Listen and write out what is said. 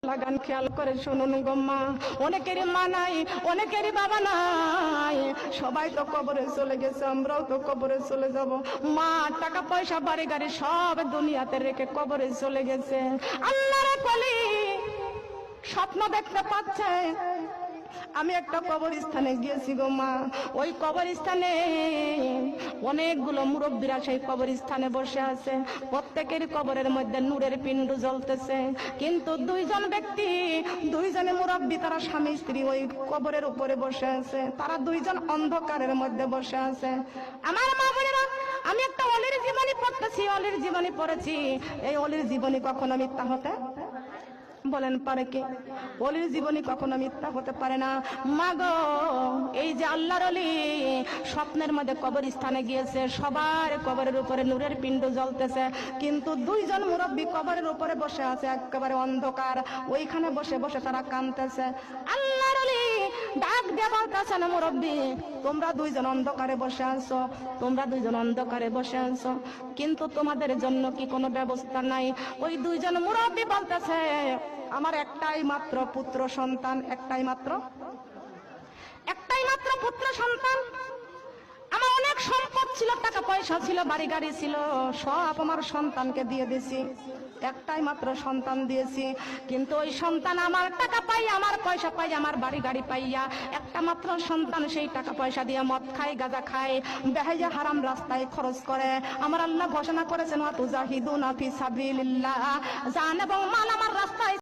লাগান খেয়াল করে শুনুন গো মা, অনেকেরই মা নাই, অনেকেরই বাবা নাই, সবাই তো কবরে চলে গেছে, আমরাও তো কবরে চলে যাব। মা টাকা পয়সা বাড়ি গাড়ি সব দুনিয়াতে রেখে কবরে চলে গেছে। আল্লাহর কলি স্বপ্ন দেখতে পাচ্ছে। আমি একটা কবরস্থানে গিয়েছি গো মা, ওই কবরস্থানে অনেকগুলো মুরব্বীরা সেই কবরস্থানে বসে আছে, প্রত্যেকের কবরের মধ্যে নূরের পিণ্ড জ্বলতেছে, কিন্তু দুইজন ব্যক্তি, দুইজনে মুরব্বী, তারা স্বামী স্ত্রী ওই কবরের উপরে বসে আছে, তারা দুইজন অন্ধকারের মধ্যে বসে আছে। আমার মা বোনেরা, আমি একটা অলির জীবনী পড়তেছি, অলির জীবনী পড়েছি। এই অলির জীবনী কখনো মিথ্যা হতে বলেন পারে কি? অলির জীবনী কখনো মিথ্যা হতে পারে না। মাগো, এই যে আল্লাহর অলি স্বপ্নের মধ্যে কবরস্থানে গিয়েছে, সবার কবরের উপরে নূরের পিণ্ড জ্বলতেছে, কিন্তু দুইজন মুরব্বী কবরের উপরে বসে আছে, একেবারে অন্ধকার, ওইখানে বসে বসে তারা কাঁদতেছে। আল্লাহর অলি ডাক দিয়ে বলতেছে, না মুরব্বী, তোমরা দুইজন অন্ধকারে বসে আছো, তোমরা দুইজন অন্ধকারে বসে আছো, কিন্তু তোমাদের জন্য কি কোনো ব্যবস্থা নাই? ওই দুইজন মুরব্বী বলতেছে, আমার একটাই মাত্র পুত্র সন্তান, একটাই মাত্র পুত্র সন্তান, আমার অনেক সম্পদ ছিল, টাকা পয়সা ছিল, বাড়ি গাড়ি ছিল, সব আমার সন্তানকে দিয়ে দিয়েছি, একটাই মাত্র সন্তান দিয়েছি, কিন্তু ওই সন্তান আমার টাকা পাই, আমার পয়সা পাই, আমার বাড়ি গাড়ি পাইয়া একটা মাত্র সন্তান সেই টাকা পয়সা দিয়ে মদ খায়, গাঁজা খায়, বেহাইয়া হারাম রাস্তায় খরচ করে। আমার আল্লাহ ঘোষণা করেছেন, ওয়া তুজাহিদুনা ফি সাবিলিল্লাহ, জান এবং মাল আমার রাস্তায়